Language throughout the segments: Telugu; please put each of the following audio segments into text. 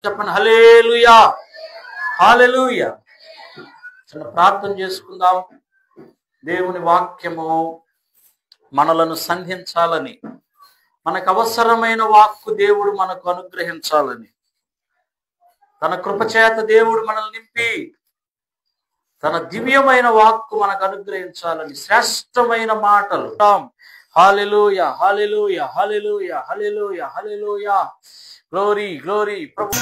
చెప్పండి హల్లెలూయా, హల్లెలూయా. చిన్న ప్రార్థన చేసుకుందాం. దేవుని వాక్యము మనలను సంధించాలని, మనకు అవసరమైన వాక్కు దేవుడు మనకు అనుగ్రహించాలని, తన కృపచేత దేవుడు మనల్ని నింపి తన దివ్యమైన వాక్కు మనకు అనుగ్రహించాలని శ్రేష్టమైన మాటలు. హల్లెలూయా, హల్లెలూయా, హల్లెలూయా, హల్లెలూయా, హల్లెలూయా. Glory, glory. ప్రభు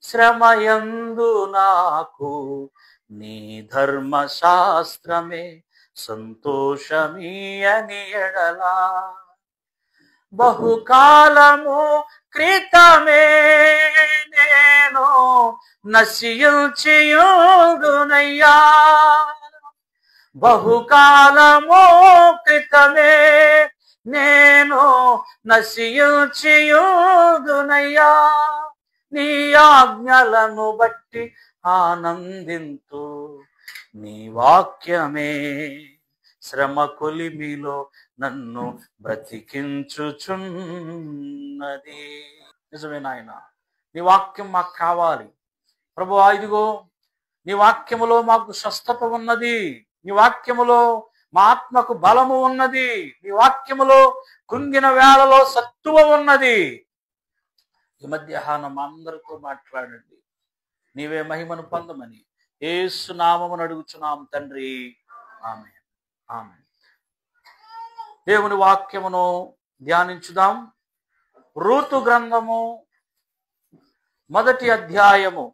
శ్రమయందు నాకు నీ ధర్మశాస్త్రమే సంతోషమీయని ఎడలా, బహుకాలము క్రితమే నేను నశించియుదునయ్యా, బహుకాలము క్రితమే నేను నశించియుదునయ్యా, నీ ఆజ్ఞలను బట్టి ఆనందింతు, నీ వాక్యమే శ్రమ కొలిమిలో నన్ను బ్రతికించుచున్నది. నిజమే నాయన, నీ వాక్యం మాకు కావాలి ప్రభువా. ఇదిగో నీ వాక్యములో మాకు స్వస్థత ఉన్నది, నీ వాక్యములో మా ఆత్మకు బలము ఉన్నది, నీ వాక్యములో కృంగిన వేళలో సత్తువ ఉన్నది. ఈ మధ్యాహ్నం అందరితో మాట్లాడండి, నీవే మహిమను పొందమని యేసు నామమున అడుగుచున్నాం తండ్రి, ఆమేన్, ఆమేన్. దేవుని వాక్యమును ధ్యానించుదాం. రూతు గ్రంథము 1వ అధ్యాయము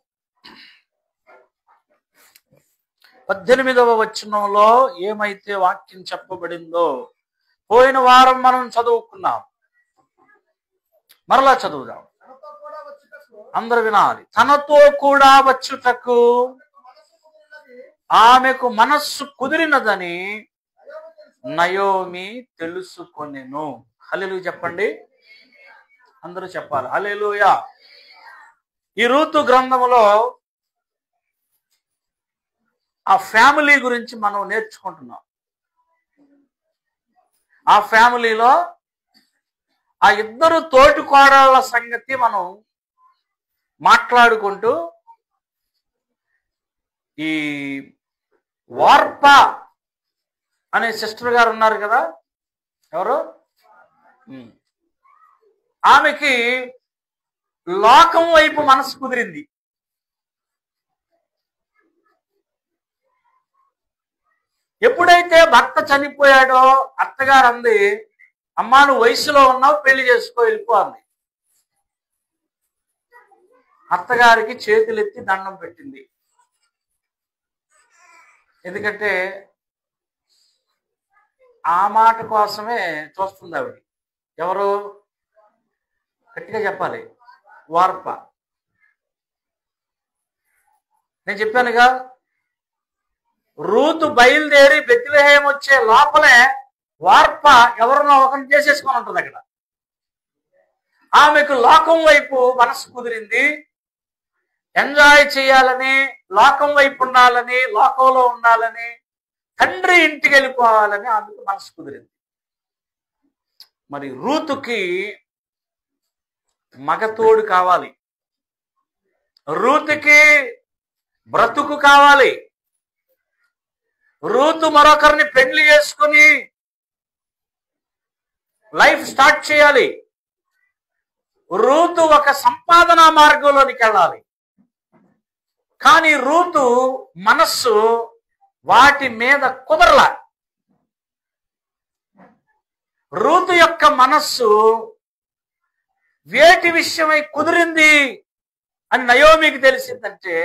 18వ వచనంలో ఏమైతే వాక్యం చెప్పబడిందో పోయిన వారం మనం చదువుకున్నాం. మరలా చదువుదాం, అందరూ వినాలి. తనతో కూడా వచ్చుటకు ఆమెకు మనస్సు కుదిరినదని నయోమి తెలుసుకొనెను. హల్లెలూయా చెప్పండి, అందరూ చెప్పాలి హల్లెలూయా. ఈ రూతు గ్రంథములో ఆ ఫ్యామిలీ గురించి మనం నేర్చుకుంటున్నాం. ఆ ఫ్యామిలీలో ఆ ఇద్దరు తోటి కోడళ్ళ సంగతి మనం మాట్లాడుకుంటూ, ఈ వార్ప అనే సిస్టర్ గారు ఉన్నారు కదా, ఎవరు, ఆమెకి లోకం వైపు మనసు కుదిరింది. ఎప్పుడైతే భర్త చనిపోయాడో అత్తగారు అంది, అమ్మా నువ్వు వయసులో ఉన్నావు, పెళ్లి చేసుకో, వెళ్ళిపో అంది. అత్తగారికి చేతులెత్తి దండం పెట్టింది. ఎందుకంటే ఆ మాట కోసమే చూస్తుంది ఆవిడ. ఎవరు, గట్టిగా చెప్పాలి, వార్ప. నేను చెప్పానుగా, రూతు బయలుదేరి బెత్లెహేము వచ్చే లోపలే వార్ప ఎవరినో ఒకరిని చేసేసుకొని ఉంటుంది అక్కడ. ఆమెకు లోకం వైపు మనసు కుదిరింది, ఎంజాయ్ చేయాలని, లోకం వైపు ఉండాలని, లోకంలో ఉండాలని, తండ్రి ఇంటికి వెళ్ళిపోవాలని ఆమెకు మనసు కుదిరింది. మరి రూతుకి మగతోడు కావాలి, రూతుకి బ్రతుకు కావాలి, రూతు మరొకరిని పెళ్లి చేసుకుని లైఫ్ స్టార్ట్ చేయాలి, రూతు ఒక సంపాదనా మార్గంలోనికి వెళ్ళాలి. కానీ రూతు మనస్సు వాటి మీద కుదరలా. రూతు యొక్క మనస్సు వేటి విషయమై కుదిరింది అని నయోమికి తెలిసిందంటే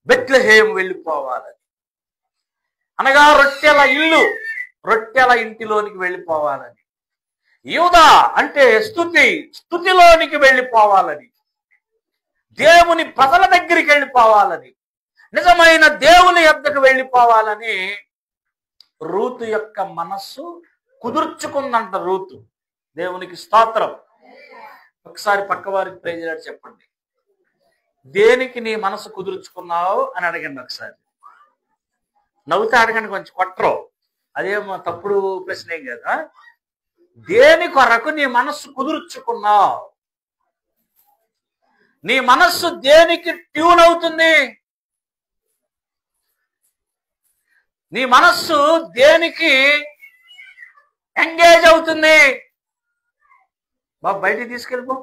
బెత్లెహేం వెళ్ళిపోవాలని, అనగా రొట్టెల ఇంటిలోనికి వెళ్ళిపోవాలని, యూదా అంటే స్తుతిలోనికి వెళ్ళిపోవాలని, దేవుని ప్రజల దగ్గరికి వెళ్ళిపోవాలని, నిజమైన దేవుని యొద్దకు వెళ్ళిపోవాలని రూతు యొక్క మనస్సు కుదుర్చుకుందంట. రూతు, దేవునికి స్తోత్రం. ఒకసారి పక్కవారికి ప్రైజ్ లార్డ్ చెప్పండి. దేనికి నీ మనసు కుదుర్చుకున్నావు అని అడగండి. ఒకసారి నవ్వుతా అడగండి, కొంచెం కొట్టరు, అదేమో తప్పుడు ప్రశ్న ఏం కదా. దేని కొరకు నీ మనస్సు కుదుర్చుకున్నావు? నీ మనస్సు దేనికి ట్యూన్ అవుతుంది? నీ మనస్సు దేనికి ఎంగేజ్ అవుతుంది? బాబు బయటికి తీసుకెళ్ళిపో.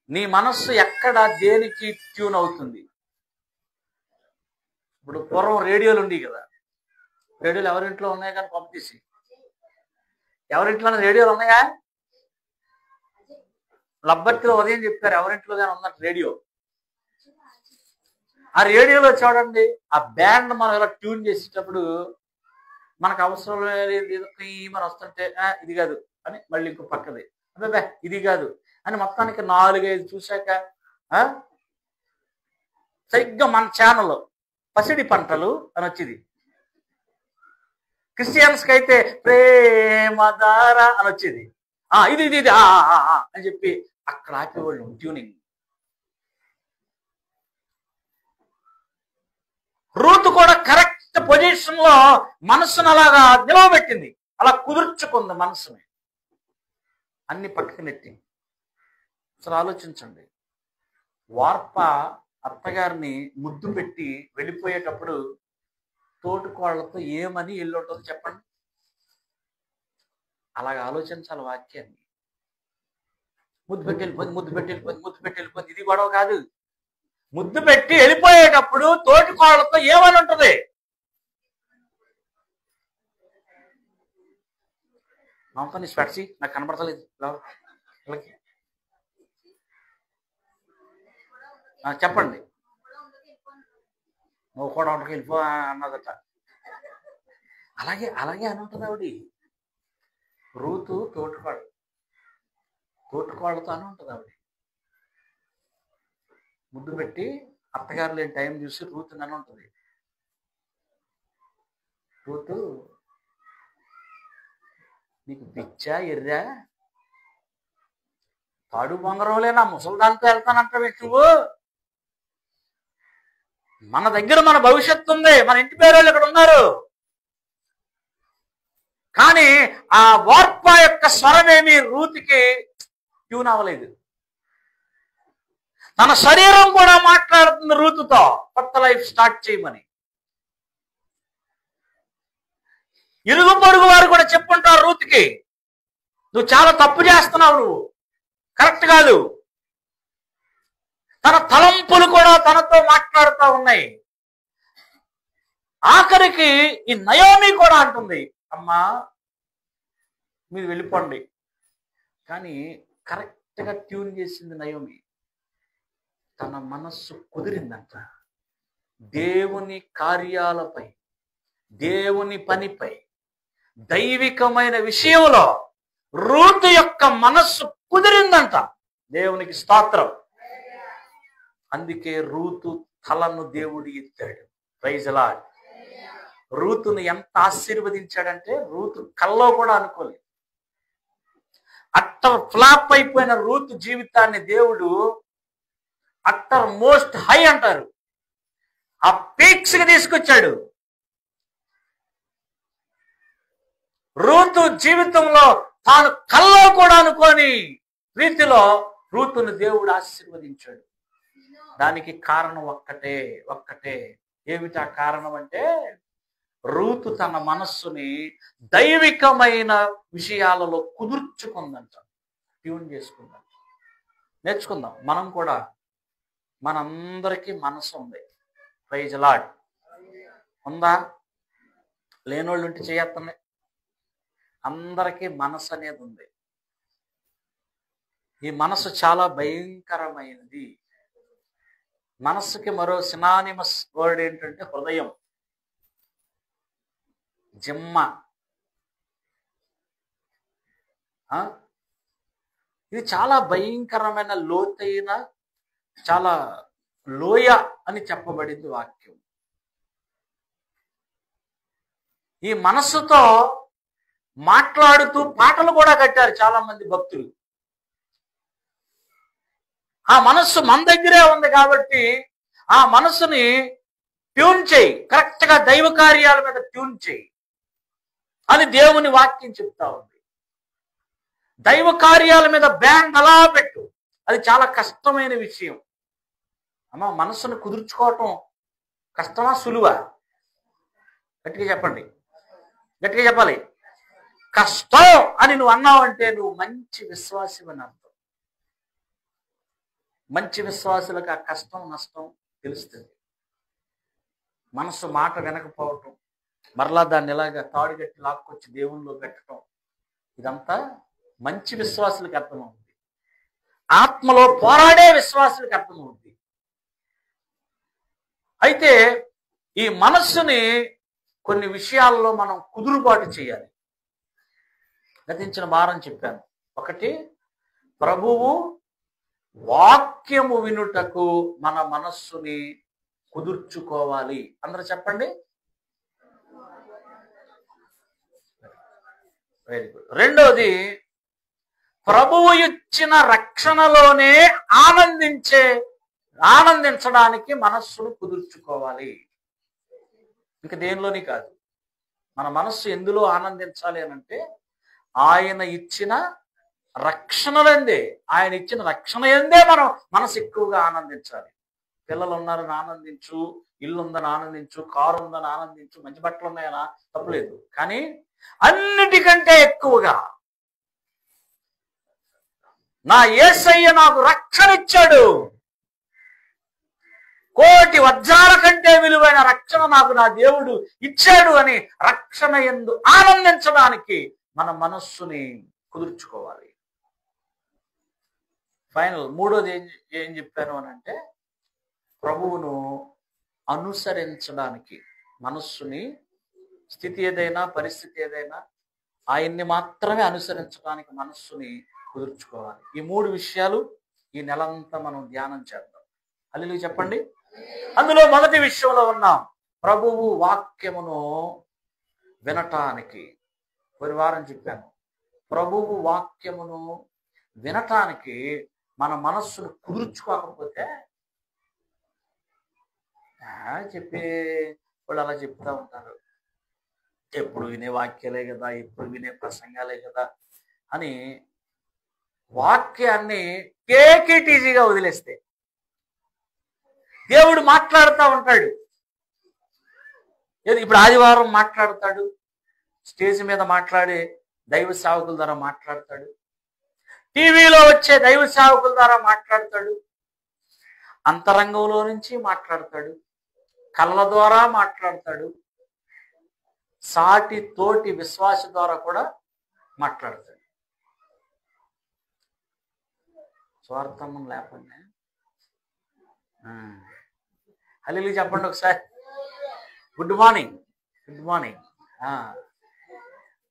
నీ మనస్సు ఎక్కడ దేనికి ట్యూన్ అవుతుంది? ఇప్పుడు పూర్వం రేడియోలు ఉండి కదా, రేడియోలు ఎవరింట్లో ఉన్నాయి కానీ పంపించి, ఎవరింట్లో రేడియోలు ఉన్నాయా? లబ్బర్తిలో ఉదయం చెప్పారు ఎవరింట్లో కానీ ఉందంట రేడియో. ఆ రేడియోలో చూడండి, ఆ బ్యాండ్ మనం ఇలా ట్యూన్ చేసేటప్పుడు మనకు అవసరం లేదు, మన వస్తుంటే ఇది కాదు అని మళ్ళీ ఇంకో పక్కది, అబ్బాబే ఇది కాదు అని మొత్తానికి 4-5 చూశాక సరిగ్గా మన ఛానల్ పసిడి పంటలు అని వచ్చింది. క్రిస్టియన్స్కి అయితే ప్రేమధార అని వచ్చేది. ఇది ఇది ఇది అని చెప్పి అక్కడ ఆపేవాళ్ళు ట్యూనింగ్. రూతు కూడా కరెక్ట్ పొజిషన్ లో మనస్సును అలాగా నిలవబెట్టింది, అలా కుదుర్చుకుంది మనస్సుని, అన్ని పక్కకి నెట్టి. అసలు ఆలోచించండి, వార్ప అత్తగారిని ముద్దు పెట్టి వెళ్ళిపోయేటప్పుడు తోటికోళ్లతో ఏమని వెళ్ళి ఉంటుందో చెప్పండి. అలాగ ఆలోచించాలి వాక్యాన్ని. ముద్దు పెట్టి వెళ్ళిపోయింది ఇది గొడవ కాదు. ముద్దు పెట్టి వెళ్ళిపోయేటప్పుడు తోటికోళ్లతో ఏమని ఉంటుంది? మామతో నీ స్పెట్సి నాకు కనపడతలేదు, చెప్పండి. నువ్వు కూడా వంటకి వెళ్ళిపో అన్నదట. అలాగే అని ఉంటుంది ఆవిడ. రూతు తోటికోళ్ళతో అని ఉంటుంది ఆవిడ. ముద్దు పెట్టి అత్తగారు లేని టైం చూసి రూతు అని ఉంటుంది. రూతు నీకు పిచ్చా ఎర్రా, తాడు బొంగరంలేనా ముసలిదానితో వెళ్తానంటే నువ్వు? మన దగ్గర మన భవిష్యత్తు ఉంది, మన ఇంటి పేరు ఇక్కడ ఉన్నారు. కానీ ఆ వార్ప యొక్క స్వరమేమి రూతుకి ట్యూన్ అవ్వలేదు. తన శరీరం కూడా మాట్లాడుతుంది రూతుతో, కొత్త లైఫ్ స్టార్ట్ చేయమని. ఇరుగు పొరుగు వారు కూడా చెప్పుంటారు రూతుకి, నువ్వు చాలా తప్పు చేస్తున్నావు, నువ్వు కరెక్ట్ కాదు. తన తలంపులు కూడా తనతో మాట్లాడుతూ ఉన్నాయి. ఆఖరికి ఈ నయోమి కూడా అంటుంది, అమ్మా మీరు వెళ్ళిపోండి. కానీ కరెక్ట్గా ట్యూన్ చేసింది నయోమి. తన మనస్సు కుదిరిందంట. దేవుని కార్యాలపై, దేవుని పనిపై, దైవికమైన విషయంలో రూతు యొక్క మనస్సు కుదిరిందంట. దేవునికి స్తోత్రం. అందుకే రూతు తలను దేవుడు ఎత్తాడు. Praise the lord. రూతును ఎంత ఆశీర్వదించాడంటే రూతు కల్లో కూడా అనుకోలేదు. అట్టర్ ఫ్లాప్ అయిపోయిన రూతు జీవితాన్ని దేవుడు అట్టర్ మోస్ట్ హై అంటారు, ఆ పీక్స్ కి తీసుకొచ్చాడు. రూతు జీవితంలో తాను కల్లో కూడా అనుకోని రీతిలో రూతును దేవుడు ఆశీర్వదించాడు. దానికి కారణం ఒక్కటే. ఏమిటా కారణం అంటే రూతు తన మనస్సుని దైవికమైన విషయాలలో కుదుర్చుకుందంట, ట్యూన్ చేసుకుందంట. నేర్చుకుందాం మనం కూడా. మనందరికీ మనసు ఉంది. Praise the lord. ఉందా? లేనోళ్ళు ఉంటే చేయత్తండి. అందరికీ మనసు అనేది ఉంది. ఈ మనసు చాలా భయంకరమైనది. మనస్సుకి మరో సినానిమస్ వర్డ్ ఏంటంటే హృదయం, జిమ్మ. ఇది చాలా భయంకరమైన లోతైన, చాలా లోయ అని చెప్పబడింది వాక్యం. ఈ మనస్సుతో మాట్లాడుతూ పాటలు కూడా కట్టారు చాలా మంది భక్తులు. ఆ మనస్సు మన దగ్గరే ఉంది కాబట్టి ఆ మనస్సుని ట్యూన్ చేయి, కరెక్ట్ గా దైవ కార్యాల మీద ట్యూన్ చేయి అని దేవుని వాక్యం చెప్తా ఉంది. దైవ కార్యాల మీద బ్యాండ్ అలా పెట్టు. అది చాలా కష్టమైన విషయం. అమ్మ, మనస్సును కుదుర్చుకోవటం కష్టమా సులువా? గట్టిగా చెప్పండి, గట్టిగా చెప్పాలి. కష్టం అని నువ్వు అన్నావంటే నువ్వు మంచి విశ్వాసం అని అర్థం. మంచి విశ్వాసులకు ఆ కష్టం నష్టం తెలుస్తుంది. మనసు మాట వినకపోవటం, మరలా దాన్ని ఇలాగా తాడుగట్టి లాక్కొచ్చి దేవునిలో పెట్టడం, ఇదంతా మంచి విశ్వాసులకు అర్థమవుతుంది. ఆత్మలో పోరాడే విశ్వాసులకు అర్థమవుతుంది. అయితే ఈ మనస్సుని కొన్ని విషయాల్లో మనం కుదురుబాటు చేయాలి. గతించిన వారం చెప్పాను. ఒకటి, ప్రభువు వాక్యము వినుటకు మన మనస్సుని కుదుర్చుకోవాలి. అందరూ చెప్పండి. Very good. రెండోది, ప్రభువు ఇచ్చిన రక్షణలోనే ఆనందించడానికి మనస్సును కుదుర్చుకోవాలి. ఇంక దేనిలోని కాదు. మన మనస్సు ఎందులో ఆనందించాలి అని అంటే ఆయన ఇచ్చిన రక్షణలందే, ఆయన ఇచ్చిన రక్షణ ఎందే మనం మనసు ఎక్కువగా ఆనందించాలి. పిల్లలు ఉన్నారని ఆనందించు, ఇల్లు ఉందని ఆనందించు, కారు ఉందని ఆనందించు, మంచి బట్టలు ఉన్నాయనా తప్పలేదు. కానీ అన్నిటికంటే ఎక్కువగా నా యేసయ్య నాకు రక్షణ ఇచ్చాడు, కోటి వజ్రాల కంటే విలువైన రక్షణ నాకు నా దేవుడు ఇచ్చాడు అని రక్షణ యందు ఆనందించడానికి మన మనస్సుని కుదుర్చుకోవాలి. ఫైనల్ మూడోది ఏం చెప్పాను అని అంటే, ప్రభువును అనుసరించడానికి మనస్సుని, స్థితి ఏదైనా పరిస్థితి ఏదైనా ఆయన్ని మాత్రమే అనుసరించడానికి మనస్సుని కుదుర్చుకోవాలి. ఈ మూడు విషయాలు ఈ నెలంతా మనం ధ్యానం చేద్దాం. హల్లెలూయా చెప్పండి. అందులో మొదటి విషయంలో ఉన్నాం, ప్రభువు వాక్యమును వినటానికి. ఒక వారం చెప్పాను, ప్రభువు వాక్యమును వినటానికి మన మనస్సును కుదుర్చుకోకపోతే, చెప్పే వాళ్ళు అలా చెప్తా ఉంటారు, ఎప్పుడు వినే వాక్యాలే కదా, ఎప్పుడు వినే ప్రసంగాలే కదా అని వాక్యాన్ని టేక్ ఇట్ ఈజీగా వదిలేస్తే, దేవుడు మాట్లాడుతూ ఉంటాడు. ఇప్పుడు ఆదివారం మాట్లాడతాడు, స్టేజ్ మీద మాట్లాడే దైవ సేవకుల ద్వారా మాట్లాడతాడు, టీవీలో వచ్చే దైవ సేవకుల ద్వారా మాట్లాడతాడు, అంతరంగంలో నుంచి మాట్లాడతాడు, కళ్ళ ద్వారా మాట్లాడతాడు, సాటి తోటి విశ్వాస ద్వారా కూడా మాట్లాడతాడు. స్వార్థం లేకుండా హల్లెలూయా చెప్పండి ఒకసారి. Good morning, good morning.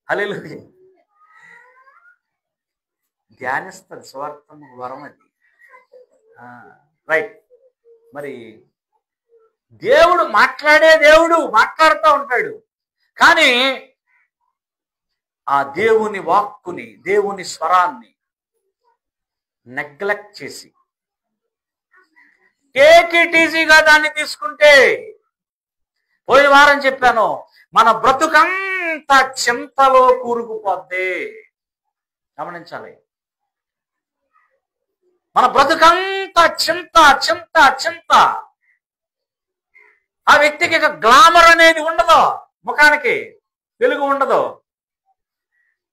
Hallelujah. ధ్యానిస్తుంది, స్వార్థం వరం అది. రైట్. మరి దేవుడు మాట్లాడుతూ ఉంటాడు. కానీ ఆ దేవుని వాక్కుని, దేవుని స్వరాన్ని నెగ్లెక్ట్ చేసి టేక్ ఇట్ ఈజీగా దాన్ని తీసుకుంటే, పోయిన వారం చెప్పాను, మన బ్రతుకంతా చింతలో కూరుకుపోద్ది. గమనించాలి, మన బ్రతుకంతా చింత చింత చింత. ఆ వ్యక్తికి ఇక గ్లామర్ అనేది ఉండదు, ముఖానికి వెలుగు ఉండదు,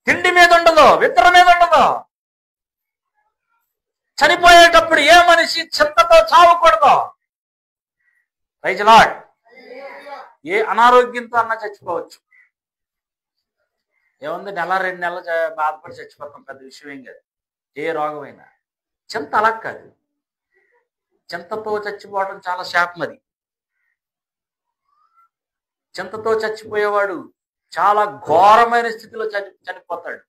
తిండి మీద ఉండదు, విత్తర మీద ఉండదు. చనిపోయేటప్పుడు ఏ మనిషి చింతతో చావకూడదు. Praise lord. ఏ అనారోగ్యంతో అన్నా చచ్చిపోవచ్చు, ఏముంది, నెల 2 నెలలు బాధపడి చచ్చిపోతాం, పెద్ద విషయం ఏం కాదు. ఏ రోగమైనా. చింత అలా కాదు. చింతతో చచ్చిపోవడం చాలా శాపం అది. చింతతో చచ్చిపోయేవాడు చాలా ఘోరమైన స్థితిలో చనిపోతాడు.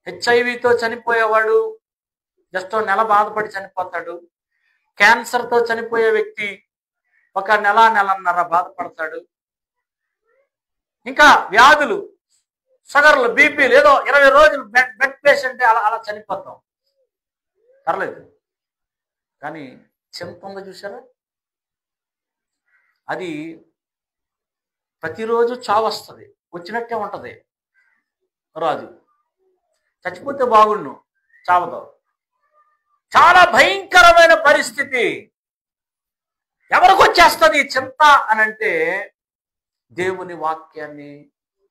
హెచ్ఐవితో చనిపోయేవాడు జస్ట్ నెల బాధపడి చనిపోతాడు. క్యాన్సర్తో చనిపోయే వ్యక్తి ఒక నెలన్నర బాధపడతాడు. ఇంకా వ్యాధులు, షుగర్లు, బీపీలు, ఏదో 20 రోజులు బెడ్ పేషెంట్ అలా చనిపోతాం, పర్లేదు. కానీ చింత ఉంది చూసారా, అది ప్రతిరోజు చావు వస్తుంది, వచ్చినట్టే ఉంటుంది. రాజు చచ్చిపోతే బాగుండు, చావతో. చాలా భయంకరమైన పరిస్థితి. ఎవరికి వచ్చేస్తుంది చింత అని అంటే, దేవుని వాక్యాన్ని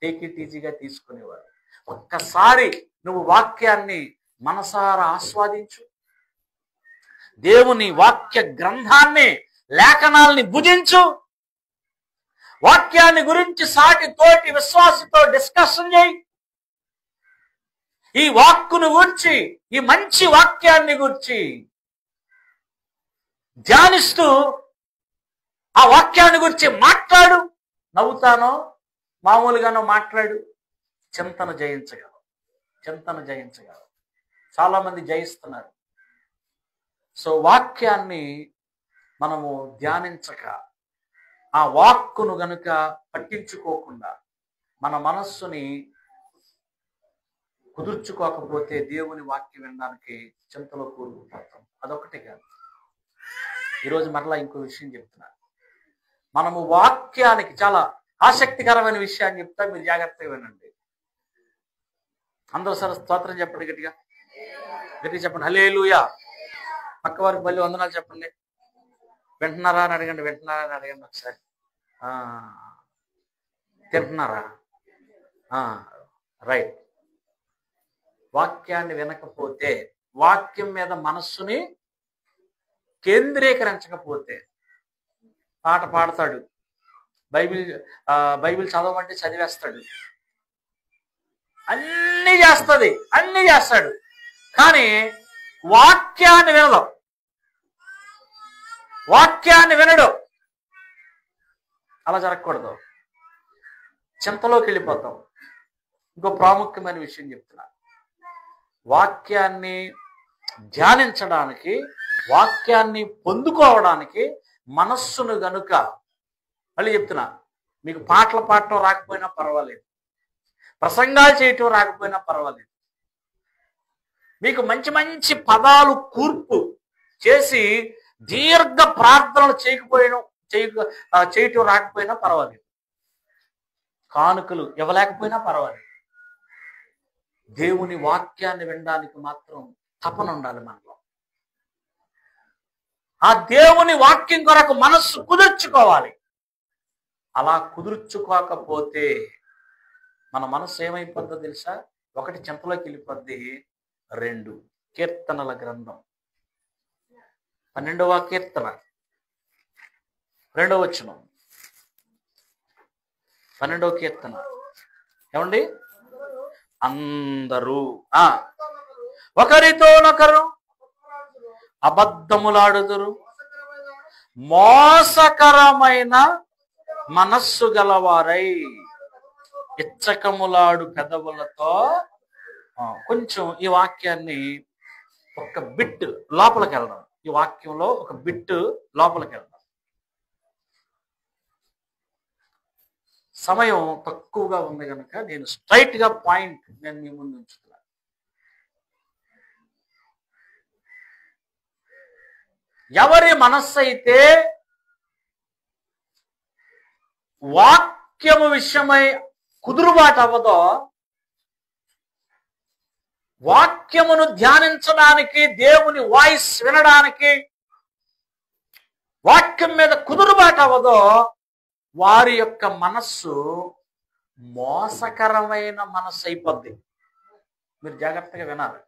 టేక్ ఇట్ ఈజీగా తీసుకునేవారు. ఒక్కసారి నువ్వు వాక్యాన్ని మనసారా ఆస్వాదించు, దేవుని వాక్య గ్రంథాన్ని, లేఖనాల్ని భుజించు, వాక్యాన్ని గురించి సాటి తోటి విశ్వాసతో డిస్కషన్ చేయి. ఈ వాక్కును గూర్చి, ఈ మంచి వాక్యాన్ని గూర్చి ధ్యానిస్తూ ఆ వాక్యాన్ని గురించి మాట్లాడు. నవ్వుతానో మామూలుగానో మాట్లాడు. చింతను జయించగలవు, చింతను జయించగలవు. చాలా మంది జయిస్తున్నారు. సో వాక్యాన్ని మనము ధ్యానించక, ఆ వాక్కును గనుక పట్టించుకోకుండా, మన మనస్సుని కుదుర్చుకోకపోతే దేవుని వాక్యం వినడానికి చింతలో కూరుకుపోతాం. అదొకటి కాదు. ఈరోజు మరలా ఇంకో విషయం చెప్తున్నా. మనము వాక్యానికి చాలా ఆసక్తికరమైన విషయాన్ని చెప్తా, మీరు జాగ్రత్తగా వినండి. అందరూ సరే స్తోత్రం చెప్పండి, గట్టిగా గట్టిగా చెప్పండి. హల్లెలూయా. పక్క వారికి మళ్ళీ వందనాలు చెప్పండి. వింటున్నారా అని అడగండి, వింటున్నారా అని అడగండి ఒకసారి. తింటున్నారా? రైట్. వాక్యాన్ని వినకపోతే, వాక్యం మీద మనస్సుని కేంద్రీకరించకపోతే, పాట పాడతాడు, బైబిల్ చదవమంటే చదివేస్తాడు, అన్నీ చేస్తాడు, కానీ వాక్యాన్ని వినడు. అలా జరగకూడదు. చింతలోకి వెళ్ళిపోతాం. ఇంకో ప్రాముఖ్యమైన విషయం చెప్తున్నా. వాక్యాన్ని ధ్యానించడానికి, వాక్యాన్ని పొందుకోవడానికి మనస్సును గనుక, మళ్ళీ చెప్తున్నా, మీకు పాటలు పాడటం రాకపోయినా పర్వాలేదు, ప్రసంగాలు చేయటం రాకపోయినా పర్వాలేదు, మీకు మంచి మంచి పదాలు కూర్పు చేసి దీర్ఘ ప్రార్థనలు చేయటం రాకపోయినా పర్వాలేదు, కానుకలు ఇవ్వలేకపోయినా పర్వాలేదు, దేవుని వాక్యాన్ని వినడానికి మాత్రం తపన ఉండాలి మనలో. ఆ దేవుని వాక్యం కొరకు మనస్సు కుదుర్చుకోవాలి. అలా కుదుర్చుకోకపోతే మన మనస్సు ఏమైపోద్దో తెలుసా? 1 చింతలోకి వెళ్ళిపోద్ది, 2 కీర్తనల గ్రంథం 12వ కీర్తన 2వ వచనం. 12వ కీర్తన ఏమండి? అందరూ ఒకరితోనొకరు అబద్ధములాడుదురు, మోసకరమైన మనస్సు గలవారై ఇచ్చకములాడు పెదవులతో. కొంచెం ఈ వాక్యాన్ని ఒక బిట్ లోపలికి వెళ్దాం. ఈ వాక్యంలో ఒక బిట్ లోపలికి వెళ్దాం. సమయం తక్కువగా ఉంది కనుక నేను స్ట్రైట్ గా పాయింట్ నేను మీ ముందు ఉంచుతున్నా. ఎవరి మనస్సు అయితే వాక్యము విషయమై కుదురుబాటు అవ్వదో, వాక్యమును ధ్యానించడానికి, దేవుని వాయిస్ వినడానికి వాక్యం మీద కుదురుబాటు అవ్వదో, వారి యొక్క మనస్సు మోసకరమైన మనస్సు అయిపోద్ది. మీరు జాగ్రత్తగా వినాలి.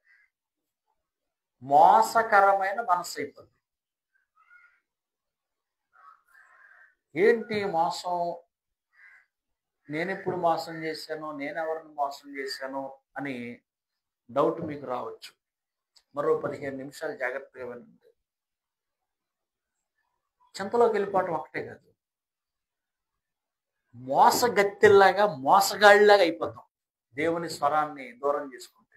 మోసకరమైన మనస్సు అయిపోద్ది. ఏంటి మోసం? నేను ఎప్పుడు మోసం చేశాను, నేను ఎవరిని మోసం చేశాను అని డౌట్ మీకు రావచ్చు. మరో 15 నిమిషాలు జాగ్రత్తగా వినండి. చింతలోకి వెళ్ళిపోవటం ఒకటే కాదు, మోసగత్తెల్లాగా మోసగాళ్ళలాగా అయిపోతాం దేవుని స్వరాన్ని దూరం చేసుకుంటే.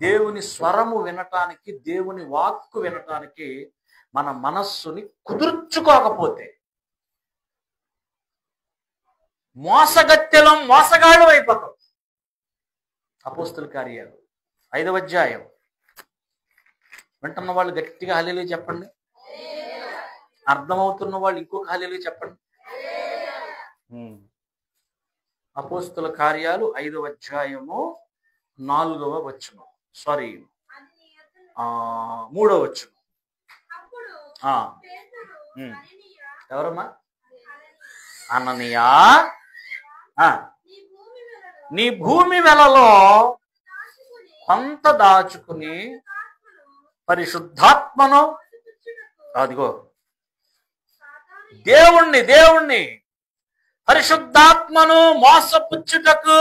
దేవుని స్వరము వినటానికి, దేవుని వాక్కు వినటానికి మన మనస్సుని కుదుర్చుకోకపోతే మోసగత్తెలం, మోసగాళ్ళు అయిపోతాం. అపోస్తుల కార్యాలు 5వ అధ్యాయం. వింటున్న వాళ్ళు గట్టిగా హల్లెలూయా చెప్పండి. అర్థమవుతున్న వాళ్ళు ఇంకొక హల్లెలూయా చెప్పండి. అపోస్తుల కార్యాలు 5వ అధ్యాయము 4వ వచనం, సారీ 3వ వచనం. ఎవరమ్మా? అననీయా, నీ భూమి వెలలో కొంత దాచుకుని పరిశుద్ధాత్మను, అదిగో దేవుణ్ణి పరిశుద్ధాత్మను మోసపుచ్చుటకు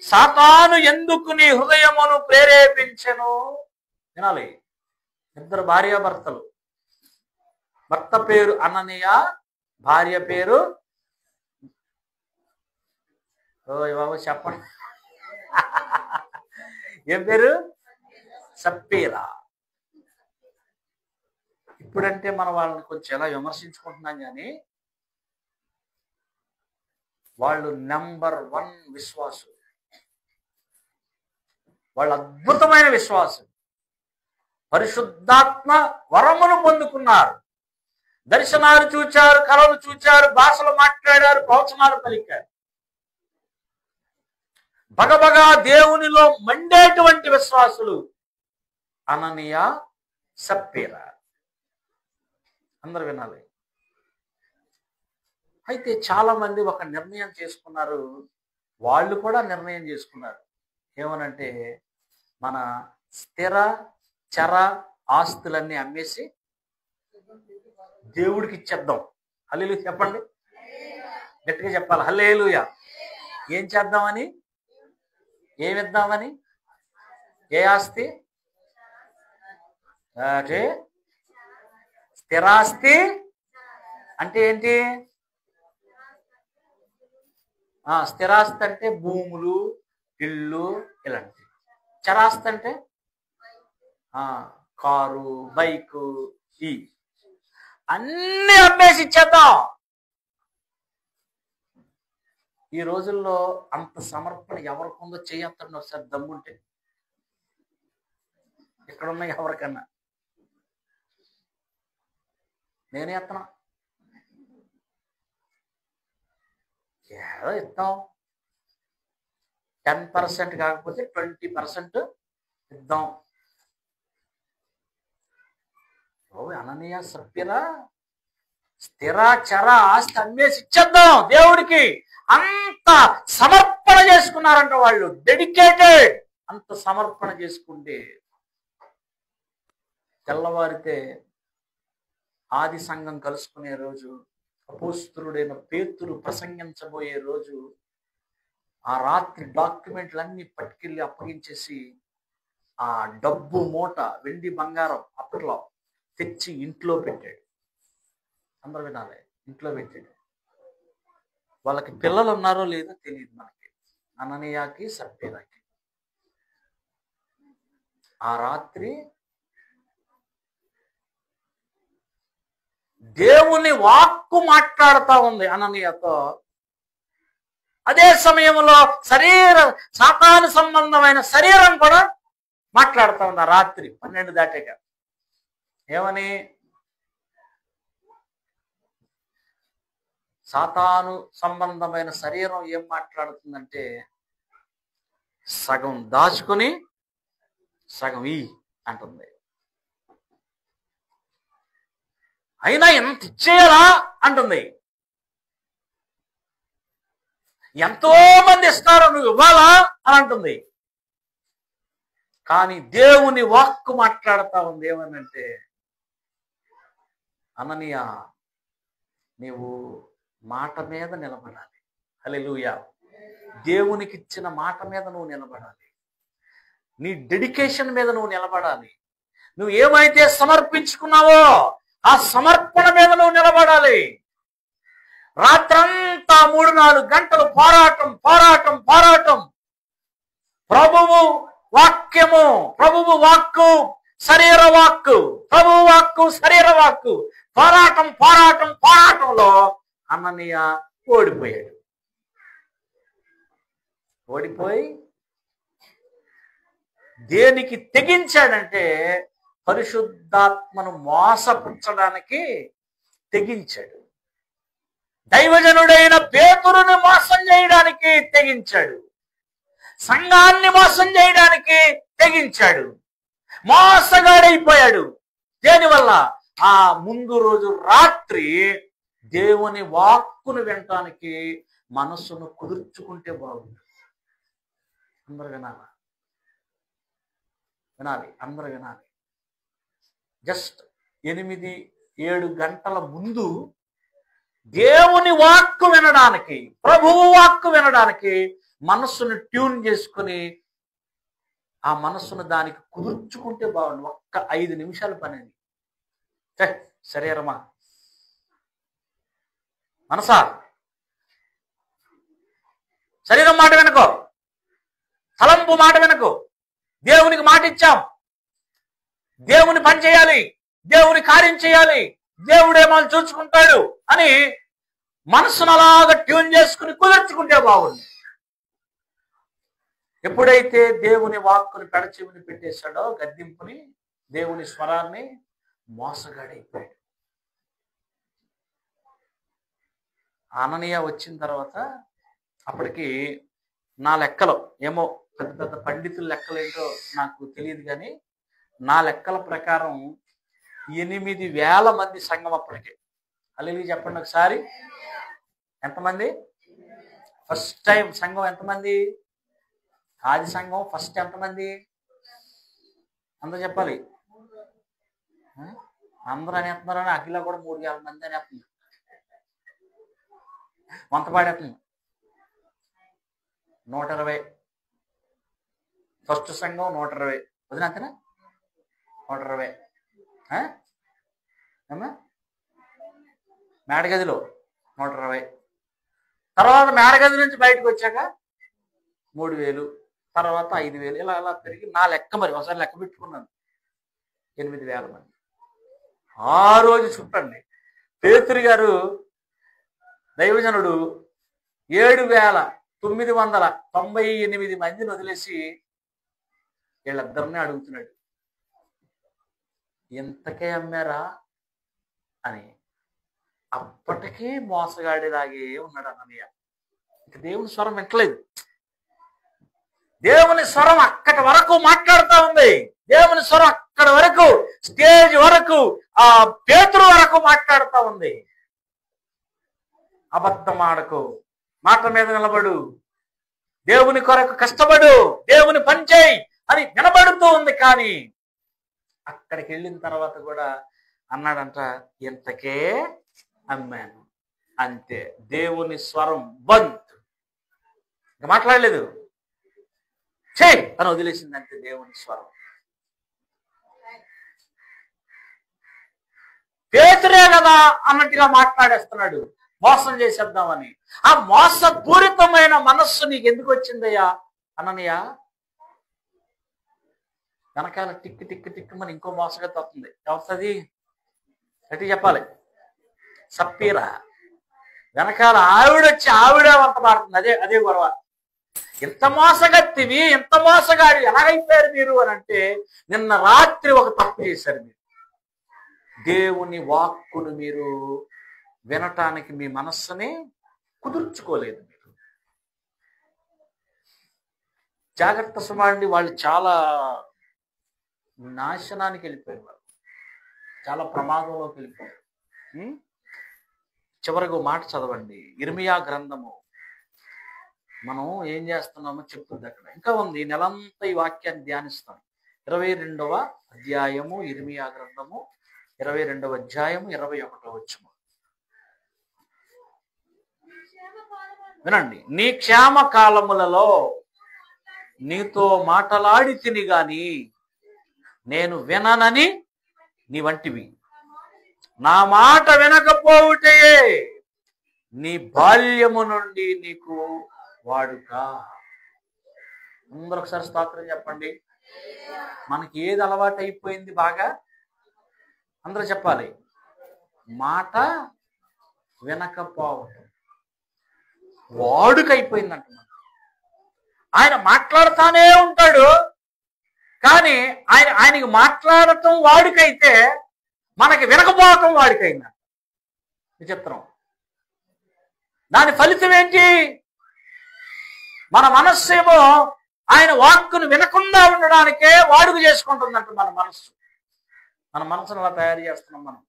సాతాను ఎందుకు నీ హృదయమును ప్రేరేపించెను? వినాలి. ఇద్దరు భార్యాభర్తలు. భర్త పేరు అననీయ, భార్య పేరు బాబు చెప్పండి, ఏం పేరు? సప్పీరా. ఇప్పుడంటే మనం వాళ్ళని కొంచెం ఎలా విమర్శించుకుంటున్నాం, కానీ వాళ్ళు నెంబర్ 1 విశ్వాసం. వాళ్ళు అద్భుతమైన విశ్వాసం. పరిశుద్ధాత్మ వరమును పొందుకున్నారు, దర్శనాలు చూచారు, కలలు చూచారు, భాషలు మాట్లాడారు, ప్రవచనాలు పలికారు. బగబగా దేవునిలో మండేటువంటి విశ్వాసులు అననీయ, సప్పీరా. అందరు వినాలి. అయితే చాలా మంది ఒక నిర్ణయం చేసుకున్నారు, వాళ్ళు కూడా నిర్ణయం చేసుకున్నారు. ఏమనంటే మన స్థిర చర ఆస్తులన్నీ అమ్మేసి దేవుడికి ఇచ్చేద్దాం. హల్లెలూయా చెప్పండి, గట్టిగా చెప్పాలి. హల్లెలూయా. ఏం చేద్దామని, ఏమిద్దామని? ఏ ఆస్తి? అంటే స్థిరాస్తి అంటే ఏంటి? స్థిరాస్తి అంటే భూములు, ఇళ్ళు, ఇలాంటి. చరాస్తి అంటే కారు, బైకు, ఈ అన్ని అమ్మేసి ఇచ్చేద్దాం. ఈ రోజుల్లో అంత సమర్పణ ఎవరికి ఉందో చేయొద్దండి ఒకసారి దమ్ముంటే. ఇక్కడున్న ఎవరికన్నా నేనే ఎత్తనా, ఏదో ఇద్దాం. 10% కాకపోతే 20% ఇద్దాం. అననీయ, సప్పీరా స్థిర చర ఆస్తి అమ్మేసి ఇచ్చేద్దాం దేవుడికి. అంత సమర్పణ చేసుకున్నారంట వాళ్ళు, డెడికేటెడ్. అంత సమర్పణ చేసుకుంటే తెల్లవారితే ఆది సంఘం కలుసుకునే రోజు, అపోస్తలుడైన పేతురు ప్రసంగించబోయే రోజు, ఆ రాత్రి డాక్యుమెంట్లన్నీ పట్టుకెళ్ళి అప్పగించేసి ఆ డబ్బు మూట, వెండి బంగారం అప్పట్లో తెచ్చి ఇంట్లో పెట్టాడు. అందరూ వినాలి, ఇంట్లో పెట్టాడు. వాళ్ళకి పిల్లలు ఉన్నారో లేదో తెలియదు మనకి, అననీయాకి, సప్పీరాకి. ఆ రాత్రి దేవుని వాక్కు మాట్లాడుతూ ఉంది అననీయతో. అదే సమయంలో సాతాను సంబంధమైన శరీరం కూడా మాట్లాడుతూ ఉంది. ఆ రాత్రి 12 దాటాక ఏమని? సాతాను సంబంధమైన శరీరం ఏం మాట్లాడుతుందంటే, సగం దాచుకుని సగం అంటుంది. అయినా ఎంత ఇచ్చేయాలా అంటుంది. ఎంతో మంది ఇస్తారు, నువ్వు ఇవ్వాలా అని అంటుంది. కానీ దేవుని వాక్కు మాట్లాడుతూ ఉంది. ఏమనంటే, అననీయ, నీవు మాట మీద నిలబడాలి. హల్లెలూయా. దేవునికి ఇచ్చిన మాట మీద నువ్వు నిలబడాలి. నీ డెడికేషన్ మీద నువ్వు నిలబడాలి. నువ్వు ఏమైతే సమర్పించుకున్నావో ఆ సమర్పణ మీద నువ్వు నిలబడాలి. రాత్రంతా 3-4 గంటలు పోరాటం పోరాటం పోరాటం. ప్రభువు వాక్యము, ప్రభువు వాక్కు శరీర వాక్కు, ప్రభువు వాక్కు శరీర వాక్కు, పోరాటం పోరాటం పోరాటంలో హనన్య ఓడిపోయాడు. ఓడిపోయి దేనికి తెగించాడంటే పరిశుద్ధాత్మను మోసపుచ్చడానికి తెగించాడు. దైవజనుడైన పేతురుని మోసం చేయడానికి తెగించాడు. సంఘాన్ని మోసం చేయడానికి తెగించాడు. మోసగాడైపోయాడు. దేనివల్ల? ఆ ముందు రోజు రాత్రి దేవుని వాక్కును వినటానికి మనస్సును కుదుర్చుకుంటే బాగుంది. అందరు వినాలి, వినాలి, అందరు వినాలి. జస్ట్ 8-7 గంటల ముందు దేవుని వాక్కు వినడానికి, ప్రభువు వాక్కు వినడానికి మనస్సును ట్యూన్ చేసుకుని ఆ మనస్సును దానికి కుదుర్చుకుంటే బాగుండు. ఒక్క 5 నిమిషాల పని అది. శరీరమా, మనసా, శరీరం మాట వినకో, తలంపు మాట వినకో. దేవునికి మాట ఇచ్చాం, దేవుని పని చేయాలి, దేవుని కార్యం చేయాలి, దేవుడేమో చూసుకుంటాడు అని మనసును అలాగా ట్యూన్ చేసుకుని కుదుర్చుకుంటే బాగుంది. ఎప్పుడైతే దేవుని వాక్కుని పెడచెవిని పెట్టేశాడో, గద్దింపుని, దేవుని స్వరాన్ని, మోసగాడైపోయాడు. హనన్య వచ్చిన తర్వాత అప్పటికి నా లెక్కలో, ఏమో పెద్ద పెద్ద పండితుల లెక్కలేంటో నాకు తెలియదు, కానీ నా లెక్కల ప్రకారం 8,000 మంది సంఘం అప్పటికే. హల్లెలూయా చెప్పండి ఒకసారి. ఎంతమంది? ఫస్ట్ టైం సంఘం ఎంతమంది? ఆది సంఘం ఫస్ట్ ఎంతమంది? అందరూ చెప్పాలి. అందరూ అనేస్తున్నారని అఖిల కూడా 3,000 మంది అనేస్తుంది. వంత పాడేస్తుంది. 120 ఫస్ట్ సంఘం 120. వదిన అంతేనా? 120. ఏమా మేడగదిలో 120. తర్వాత మేడగది నుంచి బయటకు వచ్చాక 3,000, తర్వాత 5,000, ఇలా ఇలా పెరిగి నా లెక్క, మరి ఒకసారి లెక్క పెట్టుకున్నాను, 8,000 మంది. ఆ రోజు చుట్టండి పేతురు గారు దైవజనుడు 7,998 మందిని వదిలేసి వీళ్ళిద్దరిని అడుగుతున్నాడు, ఎంతకే అమ్మారా అని. అప్పటికీ మోసగాడిలాగే ఉన్నాడు హనన్య. ఇక దేవుని స్వరం వింటలేదు. దేవుని స్వరం అక్కడి వరకు మాట్లాడుతూ ఉంది. దేవుని స్వరం అక్కడి వరకు, స్టేజ్ వరకు, ఆ పేతురు వరకు మాట్లాడుతూ ఉంది. అబద్ధం ఆడకు, మాట మీద నిలబడు, దేవుని కొరకు కష్టపడు, దేవుని పని చేయి అని వినబడుతూ ఉంది. కానీ అక్కడికి వెళ్ళిన తర్వాత కూడా అన్నాడంట, ఎంతకే అమ్మాను అంతే. దేవుని స్వరం బంద్, ఇంకా మాట్లాడలేదు. చెయ్ అని వదిలేసింది అంతే దేవుని స్వరం. పేతురే కదా అన్నట్టుగా మాట్లాడేస్తున్నాడు, మోసం చేసేద్దామని. ఆ మోసపూరితమైన మనస్సు నీకు ఎందుకు వచ్చిందయ్యా హనన్య? వెనకాల టిక్కు టిక్కు టిక్కు మన ఇంకో మోసగతి వస్తుంది. ఎవరిది? ఎట్టి చెప్పాలి? సప్పీరా. వెనకాల ఆవిడొచ్చి ఆవిడే వంట మారుతుంది. అదే అదే గొడవ. ఎంత మోసగత్తివి, ఎంత మోసగాడు, ఎలాగైపోయారు మీరు అని అంటే, నిన్న రాత్రి ఒక తప్పు చేశారు మీరు. దేవుని వాక్కును మీరు వినటానికి మీ మనస్సుని కుదుర్చుకోలేదు మీరు. జాగ్రత్త సుమాండి. వాళ్ళు చాలా నాశనానికి వెళ్ళిపోయారు, వాళ్ళు చాలా ప్రమాదంలోకి వెళ్ళిపోయారు. చివరికి మాట చదవండి, ఇర్మియా గ్రంథము. మనం ఏం చేస్తున్నామో చెప్తుంది అక్కడ. ఇంకా ఉంది, నెలంతా ఈ వాక్యాన్ని ధ్యానిస్తాం. 22వ అధ్యాయము ఇర్మియా గ్రంథము, 22వ అధ్యాయము 21వ వచనం. వినండి, నీ క్షేమ కాలములలో నీతో మాటలాడి తిని గాని నేను విననని నీ వంటివి. నా మాట వినకపోవుటే నీ బాల్యము నుండి నీకు వాడుక. అందరూ ఒకసారి స్తోత్రం చెప్పండి. మనకి ఏది అలవాటు అయిపోయింది బాగా? అందరూ చెప్పాలి. మాట వినకపోవటం వాడుక అయిపోయిందంట. ఆయన మాట్లాడుతానే ఉంటాడు, కానీ ఆయనకి మాట్లాడటం వాడికైతే మనకి వినకపోవటం వాడికైందంట. విచిత్రం. దాని ఫలితం ఏంటి? మన మనస్సేమో ఆయన వాక్కును వినకుండా ఉండడానికే వాడుక చేసుకుంటుందంట మన మనస్సు. మన మనసును అలా తయారు చేస్తున్నాం మనం.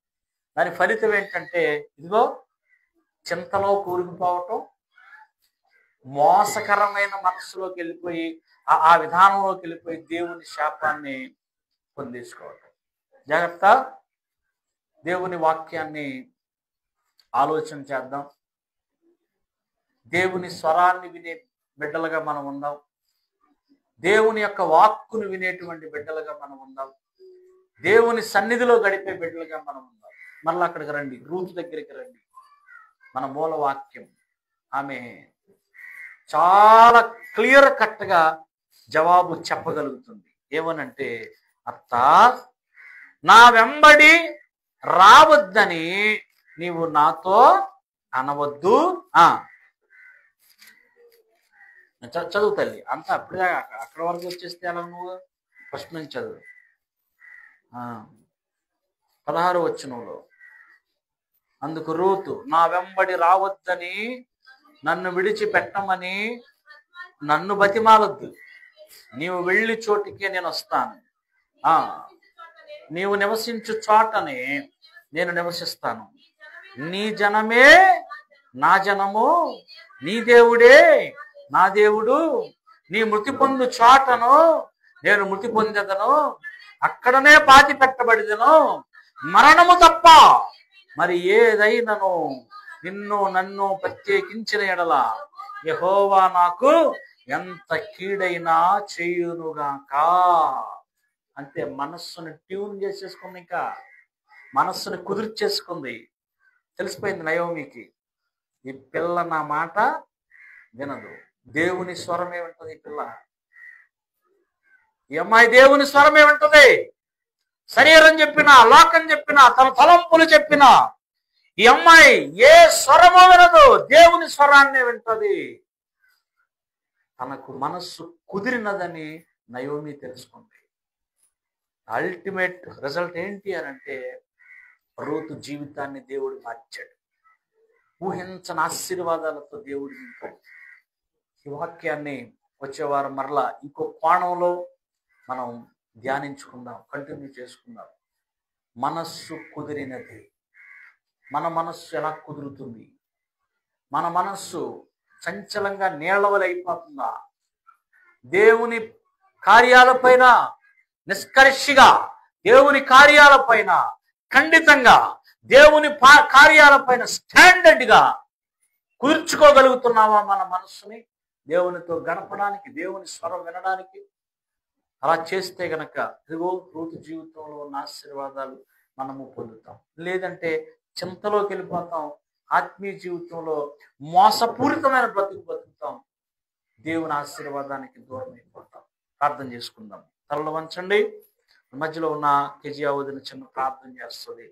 దాని ఫలితం ఏంటంటే ఇదిగో చింతలో కూరుకుపోవటం, మోసకరమైన మనస్సులోకి వెళ్ళిపోయి ఆ విధానంలోకి వెళ్ళిపోయి దేవుని శాపాన్ని పొందేసుకోవటం. జాగ్రత్త. దేవుని వాక్యాన్ని ఆలోచన చేద్దాం. దేవుని స్వరాన్ని వినే బిడ్డలుగా మనం ఉందాం. దేవుని యొక్క వాక్కును వినేటువంటి బిడ్డలుగా మనం ఉందాం. దేవుని సన్నిధిలో గడిపే బిడ్డలుగా మనం ఉందాం. మరలా అక్కడికి రండి, రూతు దగ్గరికి రండి. మన మూల వాక్యం ఆమె చాలా క్లియర్ కట్గా జవాబు చెప్పగలుగుతుంది. ఏమనంటే, అత్త, నా వెంబడి రావద్దని నీవు నాతో అనవద్దు. చదువు తల్లి. అంతా అప్పుడే అక్కడ వరకు వచ్చేస్తే అలా నువ్వు ఫస్ట్ నుంచి చదువు. 16వ వచనంలో, అందుకు రూతు, నా వెంబడి రావద్దని నన్ను విడిచిపెట్టమని నన్ను బతిమాలొద్దు. నీవు వెళ్ళి చోటికే నేను వస్తాను. నీవు నివసించు చోటనే నేను నివసిస్తాను. నీ జనమే నా జనము, నీ దేవుడే నా దేవుడు. నీ మృతి పొందు చోటను నేను మృతి పొందెదను, అక్కడనే పాతి పెట్టబడిదను. మరణము తప్ప మరి ఏదైనను నిన్ను నన్ను ప్రత్యేకించిన ఎడల యెహోవా నాకు ఎంత కీడైనా చేయునుగాక. అంతే. మనస్సుని ట్యూన్ చేసేసుకుంది, ఇంకా మనస్సుని కుదిర్చేసుకుంది. తెలిసిపోయింది నయోమికి, ఈ పిల్ల నా మాట వినదు. దేవుని స్వరమే వింటది ఈ పిల్ల. ఈ అమ్మాయి దేవుని స్వరమే వింటది. శరీరం చెప్పినా, లోకం చెప్పినా, తన తలంపులు చెప్పినా ఈ అమ్మాయి ఏ స్వరమో వినదు, దేవుని స్వరాన్నే వింటది. తనకు మనస్సు కుదిరినదని నయోమి తెలుసుకుంది. అల్టిమేట్ రిజల్ట్ ఏంటి అని అంటే, రూతు జీవితాన్ని దేవుడు మార్చాడు. ఊహించని ఆశీర్వాదాలతో దేవుడు నింపాడు. ఈ వాక్యాన్ని వచ్చేవారం మరలా ఇంకో కోణంలో మనం ధ్యానించుకుందాం, కంటిన్యూ చేసుకుందాం. మనస్సు కుదిరినది. మన మనస్సు ఎలా కుదురుతుంది? మన మనస్సు చంచలంగా నీళ్లవలె అయిపోతుందా? దేవుని కార్యాలపైన నిష్కర్షిగా, దేవుని కార్యాలపైన ఖండితంగా, దేవుని కార్యాలపైన స్టాండర్డ్గా కుదుర్చుకోగలుగుతున్నావా మన మనస్సుని దేవునితో గడపడానికి, దేవుని స్వరం వినడానికి? అలా చేస్తే గనక ఇదిగో రూతు జీవితంలో ఉన్న ఆశీర్వాదాలు మనము పొందుతాం. లేదంటే చింతలోకి వెళ్ళిపోతాం, ఆత్మీయ జీవితంలో మోసపూరితమైన బతుకుతాం, దేవుని ఆశీర్వాదానికి దూరం అయిపోతాం. ప్రార్థన చేసుకుందాం. తలలు వంచండి. మధ్యలో ఉన్న కెజియా వదిన చిన్న ప్రార్థన చేస్తుంది.